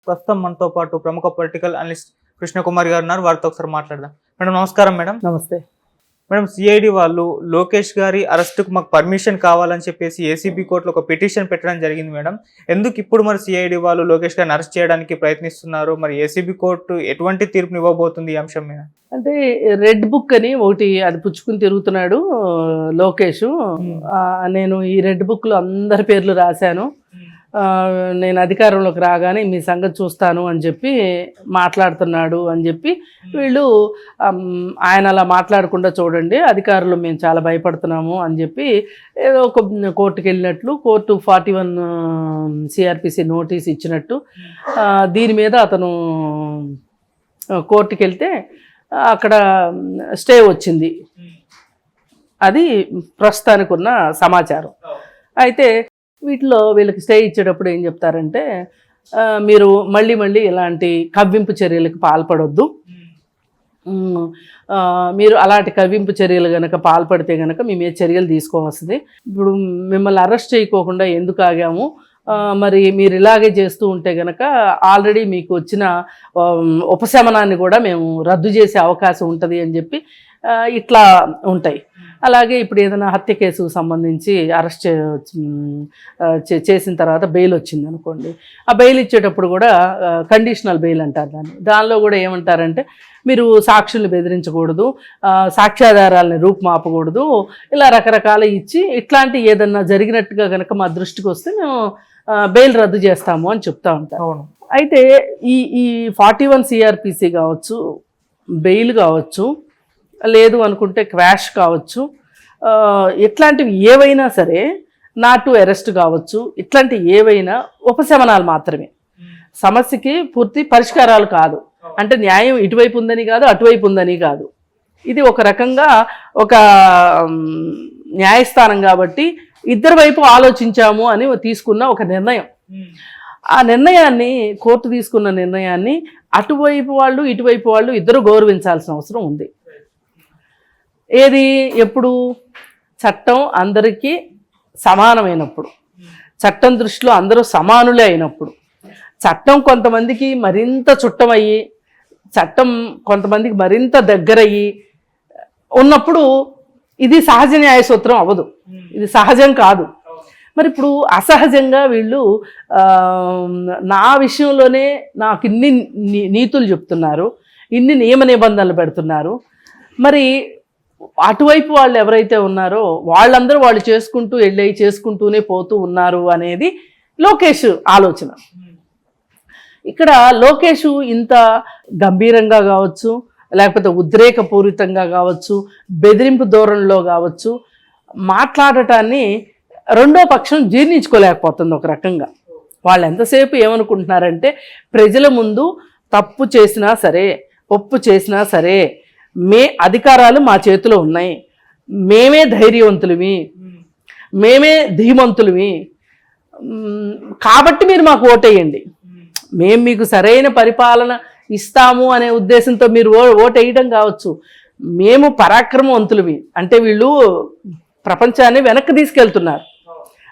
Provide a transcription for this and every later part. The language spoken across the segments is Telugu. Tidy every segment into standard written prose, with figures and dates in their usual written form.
ప్రస్తుతం మనతో పాటు ప్రముఖ పొలిటికల్ అనలిస్ట్ కృష్ణకుమార్ గారు ఉన్నారు. వారితో ఒకసారి మాట్లాడదాం. మేడం నమస్కారం. మేడం నమస్తే. మేడం, సిఐడి వాళ్ళు లోకేష్ గారి అరెస్టుకు మాకు పర్మిషన్ కావాలని చెప్పేసి ఏసీబీ కోర్టులో ఒక పిటిషన్ పెట్టడం జరిగింది. మేడం, ఎందుకు ఇప్పుడు మరి సిఐడి వాళ్ళు లోకేష్ గారిని అరెస్ట్ చేయడానికి ప్రయత్నిస్తున్నారు? మరి ఏసీబీ కోర్టు ఎటువంటి తీర్పుని ఇవ్వబోతుంది ఈ అంశం మీద? అంటే రెడ్ బుక్ అని ఒకటి అది పుచ్చుకుని తిరుగుతున్నాడు లోకేష్. నేను ఈ రెడ్ బుక్లో అందరి పేర్లు రాశాను. నేను అధికారంలోకి రాగానే మీ సంగతి చూస్తాను అని చెప్పి మాట్లాడుతున్నాడు అని చెప్పి వీళ్ళు ఆయన అలా మాట్లాడకుండా చూడండి, అధికారులు మేము చాలా భయపడుతున్నాము అని చెప్పి ఏదో ఒక కోర్టుకు వెళ్ళినట్లు, కోర్టు 41 సిఆర్పిసి నోటీస్ ఇచ్చినట్టు దీని మీద అతను కోర్టుకు వెళ్తే అక్కడ స్టే వచ్చింది. అది ప్రస్తుతానికి ఉన్న సమాచారం. అయితే వీళ్ళకి స్టే ఇచ్చేటప్పుడు ఏం చెప్తారంటే, మీరు మళ్ళీ ఇలాంటి కవ్వింపు చర్యలకు పాల్పడొద్దు, మీరు అలాంటి కవ్వింపు చర్యలు కనుక పాల్పడితే కనుక మీ మీద చర్యలు తీసుకోవాల్సింది. ఇప్పుడు మిమ్మల్ని అరెస్ట్ చేయకోకుండా ఎందుకు ఆగాము, మరి మీరు ఇలాగే చేస్తూ ఉంటే కనుక ఆల్రెడీ మీకు వచ్చిన ఉపశమనాన్ని కూడా మేము రద్దు చేసే అవకాశం ఉంటుంది అని చెప్పి ఇట్లా ఉంటాయి. అలాగే ఇప్పుడు ఏదైనా హత్య కేసుకు సంబంధించి అరెస్ట్ చేసిన తర్వాత బెయిల్ వచ్చింది అనుకోండి, ఆ బెయిల్ ఇచ్చేటప్పుడు కూడా కండిషనల్ బెయిల్ అంటారు దాన్ని. దానిలో కూడా ఏమంటారంటే, మీరు సాక్షుల్ని బెదిరించకూడదు, సాక్ష్యాధారాలని రూపుమాపకూడదు, ఇలా రకరకాల ఇచ్చి ఇట్లాంటి ఏదన్నా జరిగినట్టుగా కనుక మా దృష్టికి వస్తే మేము బెయిల్ రద్దు చేస్తాము అని చెప్తా ఉంటారు. అయితే ఈ 41 సిఆర్పిసి కావచ్చు, బెయిల్ కావచ్చు, లేదు అనుకుంటే క్వాష్ కావచ్చు, ఇట్లాంటివి ఏవైనా సరే, నాట్ టు అరెస్ట్ కావచ్చు, ఇట్లాంటి ఏవైనా ఉపశమనాలు మాత్రమే, సమస్యకి పూర్తి పరిష్కారాలు కాదు. అంటే న్యాయం ఇటువైపు ఉందని కాదు, అటువైపు ఉందని కాదు. ఇది ఒక రకంగా ఒక న్యాయస్థానం కాబట్టి ఇద్దరి వైపు ఆలోచించాము అని తీసుకున్న ఒక నిర్ణయం. ఆ నిర్ణయాన్ని, కోర్టు తీసుకున్న నిర్ణయాన్ని అటువైపు వాళ్ళు ఇటువైపు వాళ్ళు ఇద్దరు గౌరవించాల్సిన అవసరం ఉంది. ఏది ఎప్పుడు? చట్టం అందరికీ సమానమైనప్పుడు, చట్టం దృష్టిలో అందరూ సమానులే అయినప్పుడు, చట్టం కొంతమందికి మరింత చుట్టమయ్యి, చట్టం కొంతమందికి మరింత దగ్గరయ్యి ఉన్నప్పుడు ఇది సహజ న్యాయ సూత్రం అవ్వదు, ఇది సహజం కాదు. మరి ఇప్పుడు అసహజంగా వీళ్ళు నా విషయంలోనే నాకు ఇన్ని నీతులు చెప్తున్నారు, ఇన్ని నియమ నిబంధనలు పెడుతున్నారు, మరి అటువైపు వాళ్ళు ఎవరైతే ఉన్నారో వాళ్ళందరూ వాళ్ళు చేసుకుంటూనే పోతూ ఉన్నారు అనేది లోకేష్ ఆలోచన. ఇక్కడ లోకేష్ ఇంత గంభీరంగా కావచ్చు, లేకపోతే ఉద్రేకపూరితంగా కావచ్చు, బెదిరింపు ధోరణిలో కావచ్చు మాట్లాడటాన్ని రెండో పక్షం జీర్ణించుకోలేకపోతుంది. ఒక రకంగా వాళ్ళు ఎంతసేపు ఏమనుకుంటున్నారంటే, ప్రజల ముందు తప్పు చేసినా సరే, ఒప్పు చేసినా సరే, అధికారాలు మా చేతిలో ఉన్నాయి, మేమే ధైర్యవంతులమి, మేమే ధీమంతులమి, కాబట్టి మీరు మాకు ఓటేయండి, మేము మీకు సరైన పరిపాలన ఇస్తాము అనే ఉద్దేశంతో మీరు ఓటేయడం కావచ్చు, మేము పరాక్రమవంతులమి అంటే వీళ్ళు ప్రపంచాన్ని వెనక్కి తీసుకెళ్తున్నారు.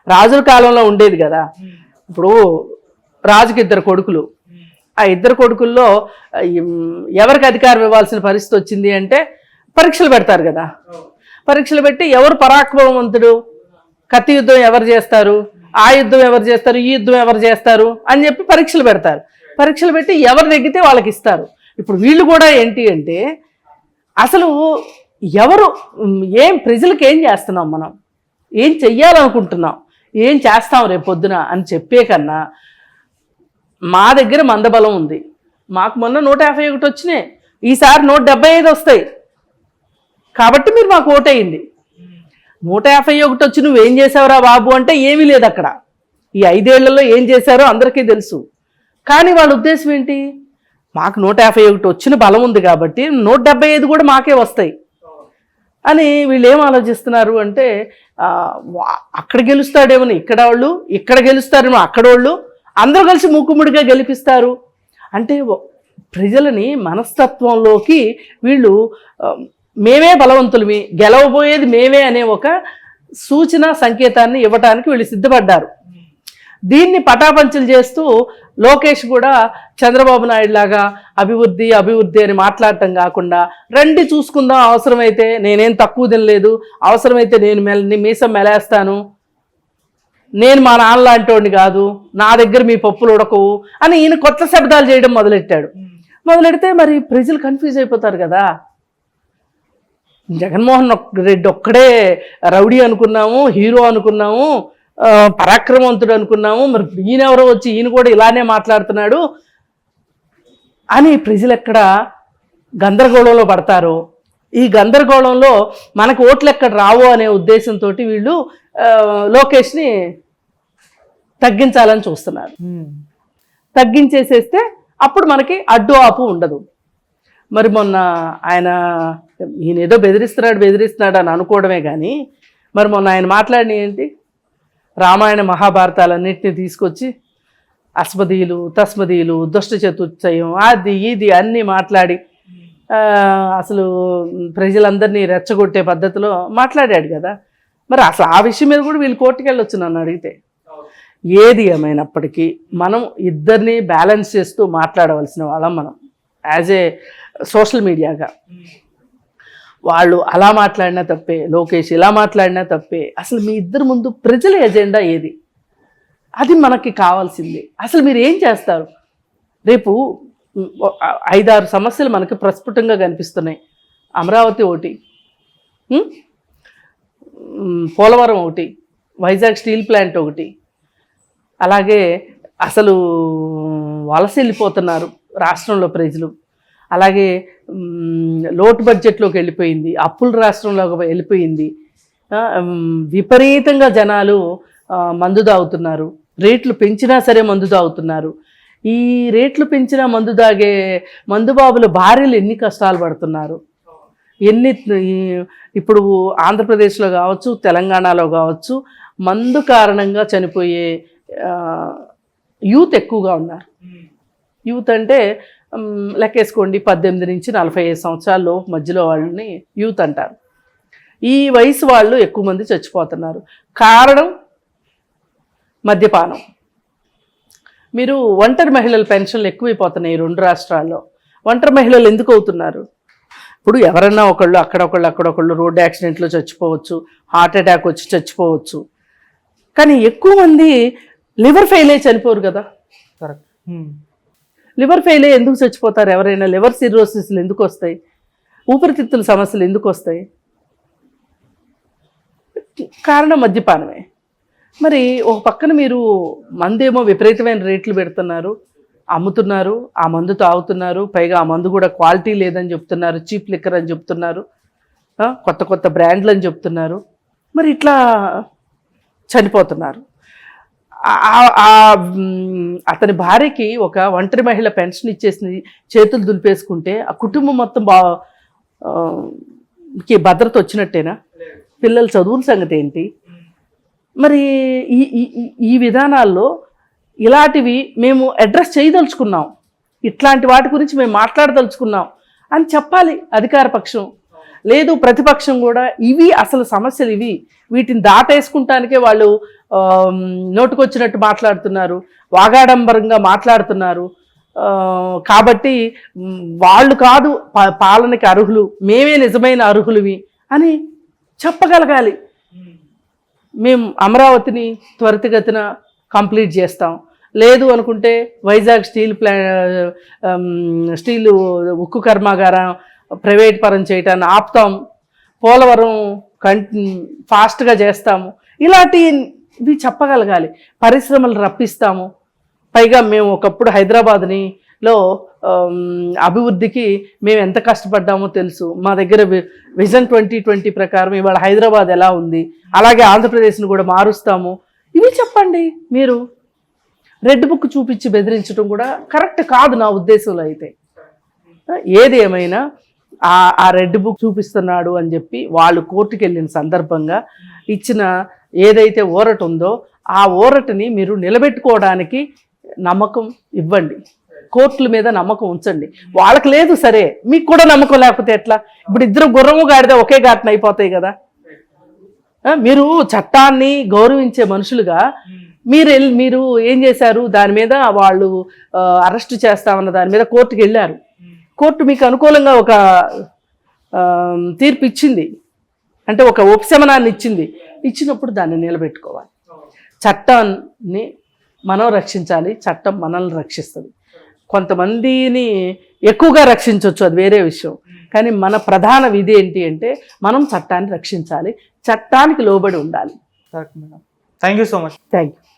రాజుల కాలంలో ఉండేది కదా, ఇప్పుడు రాజుకి 2 కొడుకులు, ఆ 2 కొడుకుల్లో ఎవరికి అధికారం ఇవ్వాల్సిన పరిస్థితి వచ్చింది అంటే పరీక్షలు పెడతారు కదా. పరీక్షలు పెట్టి ఎవరు పరాక్రమవంతుడు, కత్తి యుద్ధం ఎవరు చేస్తారు, ఆ యుద్ధం ఎవరు చేస్తారు, ఈ యుద్ధం ఎవరు చేస్తారు అని చెప్పి పరీక్షలు పెడతారు. పరీక్షలు పెట్టి ఎవరు నెగ్గితే వాళ్ళకి ఇస్తారు. ఇప్పుడు వీళ్ళు కూడా ఏంటి అంటే, అసలు ఎవరు ప్రజలకు ఏం చేస్తున్నాం, మనం ఏం చెయ్యాలనుకుంటున్నాం, ఏం చేస్తాం రేపొద్దున అని చెప్పే కన్నా, మా దగ్గర మందబలం ఉంది, మాకు మొన్న 151 వచ్చినాయి, ఈసారి 175 వస్తాయి, కాబట్టి మీరు మాకు ఓటేయండి. 151 వచ్చి నువ్వేం చేసావురా బాబు అంటే ఏమీ లేదు అక్కడ. ఈ 5 ఏళ్లలో ఏం చేశారో అందరికీ తెలుసు. కానీ వాళ్ళ ఉద్దేశం ఏంటి, మాకు 151 వచ్చిన బలం ఉంది కాబట్టి 175 కూడా మాకే వస్తాయి అని వీళ్ళు ఏం ఆలోచిస్తున్నారు అంటే, అక్కడ గెలుస్తాడేమో ఇక్కడ వాళ్ళు, ఇక్కడ గెలుస్తారేమో అక్కడ వాళ్ళు, అందరూ కలిసి మూకుముడిగా గెలిపిస్తారు అంటే ప్రజలని మనస్తత్వంలోకి వీళ్ళు మేమే బలవంతులమి, గెలవబోయేది మేమే అనే ఒక సూచన సంకేతాన్ని ఇవ్వడానికి వీళ్ళు సిద్ధపడ్డారు. దీన్ని పటాపంచలు చేస్తూ లోకేష్ కూడా చంద్రబాబు నాయుడు లాగా అభివృద్ధి అభివృద్ధి అని మాట్లాడటం కాకుండా రండి చూసుకుందాం, అవసరమైతే నేనేం తక్కువ తినలేదు, అవసరమైతే నేను మీసం మెలేస్తాను, నేను మా నాన్న లాంటి వాడిని కాదు, నా దగ్గర మీ పప్పులు ఉడకవు అని ఈయన కొత్త శబ్దాలు చేయడం మొదలెడితే మరి ప్రజలు కన్ఫ్యూజ్ అయిపోతారు కదా. జగన్మోహన్ రెడ్డి ఒక్కడే రౌడీ అనుకున్నాము, హీరో అనుకున్నాము, పరాక్రమవంతుడు అనుకున్నాము, మరి ఈయన ఎవరో వచ్చి ఈయన కూడా ఇలానే మాట్లాడుతున్నాడు అని ప్రజలు ఎక్కడ గందరగోళంలో పడతారు. ఈ గందరగోళంలో మనకు ఓట్లు ఎక్కడ రావు అనే ఉద్దేశంతో వీళ్ళు లోకేష్ని తగ్గించాలని చూస్తున్నారు. తగ్గించేసేస్తే అప్పుడు మనకి అడ్డు ఆపు ఉండదు. మరి మొన్న ఈయన ఏదో బెదిరిస్తున్నాడు అని అనుకోవడమే కానీ మరి మొన్న ఆయన మాట్లాడిన ఏంటి, రామాయణ మహాభారతాలన్నింటినీ తీసుకొచ్చి అస్మదీయులు తస్మదీయులు దుష్ట చతుష్టయం అది ఇది అన్నీ మాట్లాడి అసలు ప్రజలందరినీ రెచ్చగొట్టే పద్ధతిలో మాట్లాడాడు కదా. మరి అసలు ఆ విషయం మీద కూడా వీళ్ళు కోర్టుకు వెళ్ళొచ్చు నన్ను అడిగితే. ఏది ఏమైనప్పటికీ మనం ఇద్దరిని బ్యాలెన్స్ చేస్తూ మాట్లాడవలసిన వాళ్ళం మనం యాజ్ ఏ సోషల్ మీడియాగా. వాళ్ళు అలా మాట్లాడినా తప్పే, లోకేష్ ఇలా మాట్లాడినా తప్పే. అసలు మీ ఇద్దరు ముందు ప్రజల ఎజెండా ఏది, అది మనకి కావాల్సింది. అసలు మీరు ఏం చేస్తారు? రేపు 5-6 సమస్యలు మనకి ప్రస్ఫుటంగా కనిపిస్తున్నాయి. అమరావతి ఒకటి, పోలవరం ఒకటి, వైజాగ్ స్టీల్ ప్లాంట్ ఒకటి, అలాగే అసలు వలస వెళ్ళిపోతున్నారు రాష్ట్రంలో ప్రజలు, అలాగే లోటు బడ్జెట్లోకి వెళ్ళిపోయింది, అప్పుల రాష్ట్రంలోకి వెళ్ళిపోయింది, విపరీతంగా జనాలు మందు తాగుతున్నారు, రేట్లు పెంచినా సరే మందు తాగుతున్నారు. ఈ రేట్లు పెంచినా మందు తాగే మందుబాబుల భార్యలు ఎన్ని కష్టాలు పడుతున్నారు, ఇప్పుడు ఆంధ్రప్రదేశ్లో కావచ్చు తెలంగాణలో కావచ్చు మందు కారణంగా చనిపోయే యూత్ ఎక్కువగా ఉన్నారు. యూత్ అంటే లెక్కేసుకోండి 18 నుంచి 45 సంవత్సరాల్లో మధ్యలో వాళ్ళని యూత్ అంటారు. ఈ వయసు వాళ్ళు ఎక్కువ మంది చచ్చిపోతున్నారు. కారణం మద్యపానం. మీరు ఒంటరి మహిళల పెన్షన్లు ఎక్కువైపోతున్నాయి 2 రాష్ట్రాల్లో. ఒంటరి మహిళలు ఎందుకు అవుతున్నారు? ఇప్పుడు ఎవరన్నా ఒకళ్ళు అక్కడొకళ్ళు రోడ్డు యాక్సిడెంట్లో చచ్చిపోవచ్చు, హార్ట్ అటాక్ వచ్చి చచ్చిపోవచ్చు, కానీ ఎక్కువ మంది లివర్ ఫెయిల్ అయ్యి చనిపోరు కదా. కరెక్ట్. లివర్ ఫెయిల్ అయ్యి ఎందుకు చచ్చిపోతారు ఎవరైనా? లివర్ సిరోసిస్లు ఎందుకు వస్తాయి? ఊపిరితిత్తుల సమస్యలు ఎందుకు వస్తాయి? కారణం మద్యపానమే. మరి ఒక పక్కన మీరు మందేమో విపరీతమైన రేట్లు పెడుతున్నారు, అమ్ముతున్నారు, ఆ మందు తాగుతున్నారు, పైగా ఆ మందు కూడా క్వాలిటీ లేదని చెప్తున్నారు, చీప్ లిక్కర్ అని చెప్తున్నారు, కొత్త కొత్త బ్రాండ్లు అని చెప్తున్నారు. మరి ఇట్లా చనిపోతున్నారు. అతని భార్యకి ఒక ఒంటరి మహిళ పెన్షన్ ఇచ్చేసి చేతులు దులిపేసుకుంటే ఆ కుటుంబం మొత్తం భద్రత వచ్చినట్టేనా? పిల్లల చదువుల సంగతి ఏంటి? మరి ఈ విధానాల్లో ఇలాంటివి మేము అడ్రస్ చేయదలుచుకున్నాం, ఇట్లాంటి వాటి గురించి మేము మాట్లాడదలుచుకున్నాం అని చెప్పాలి అధికార పక్షం. లేదు ప్రతిపక్షం కూడా ఇవి అసలు సమస్యలు, వీటిని దాటేసుకుంటానికే వాళ్ళు నోటుకొచ్చినట్టు మాట్లాడుతున్నారు, వాగాడంబరంగా మాట్లాడుతున్నారు. కాబట్టి వాళ్ళు కాదు పాలనకి అర్హులు, మేమే నిజమైన అర్హులువి అని చెప్పగలగాలి. మేము అమరావతిని త్వరితగతిన కంప్లీట్ చేస్తాం, లేదు అనుకుంటే వైజాగ్ స్టీలు ఉక్కు కర్మాగారం ప్రైవేట్ పరం చేయటాన్ని ఆపుతాం, పోలవరం ఫాస్ట్గా చేస్తాము, ఇలాంటివి చెప్పగలగాలి. పరిశ్రమలు రప్పిస్తాము. పైగా మేము ఒకప్పుడు హైదరాబాద్లో అభివృద్ధికి మేము ఎంత కష్టపడ్డామో తెలుసు. మా దగ్గర విజన్ 2020 ప్రకారం ఇవాళ హైదరాబాద్ ఎలా ఉంది, అలాగే ఆంధ్రప్రదేశ్ని కూడా మారుస్తాము. ఇవి చెప్పండి. మీరు రెడ్ బుక్ చూపించి బెదిరించడం కూడా కరెక్ట్ కాదు నా ఉద్దేశంలో. అయితే ఏది ఏమైనా ఆ రెడ్ బుక్ చూపిస్తున్నాడు అని చెప్పి వాళ్ళు కోర్టుకు వెళ్ళిన సందర్భంగా ఇచ్చిన ఏదైతే ఊరట ఉందో ఆ ఊరటని మీరు నిలబెట్టుకోవడానికి నమ్మకం ఇవ్వండి, కోర్టుల మీద నమ్మకం ఉంచండి. వాళ్ళకి లేదు సరే, మీకు కూడా నమ్మకం లేకపోతే ఎట్లా? ఇప్పుడు ఇద్దరు గుర్రము గాడిద ఒకే ఘాటన అయిపోతాయి కదా. మీరు చట్టాన్ని గౌరవించే మనుషులుగా మీరు ఏం చేశారు, దాని మీద వాళ్ళు అరెస్ట్ చేస్తామన్న దాని మీద కోర్టుకు వెళ్ళారు. కోర్టు మీకు అనుకూలంగా ఒక తీర్పు ఇచ్చింది, అంటే ఒక ఉపశమనాన్ని ఇచ్చినప్పుడు దాన్ని నిలబెట్టుకోవాలి. చట్టాన్ని మనం రక్షించాలి, చట్టం మనల్ని రక్షిస్తుంది. కొంతమందిని ఎక్కువగా రక్షించవచ్చు, అది వేరే విషయం. కానీ మన ప్రధాన విధి ఏంటి అంటే మనం చట్టాన్ని రక్షించాలి, చట్టానికి లోబడి ఉండాలి. Correct madam. Thank you so much. Thank you.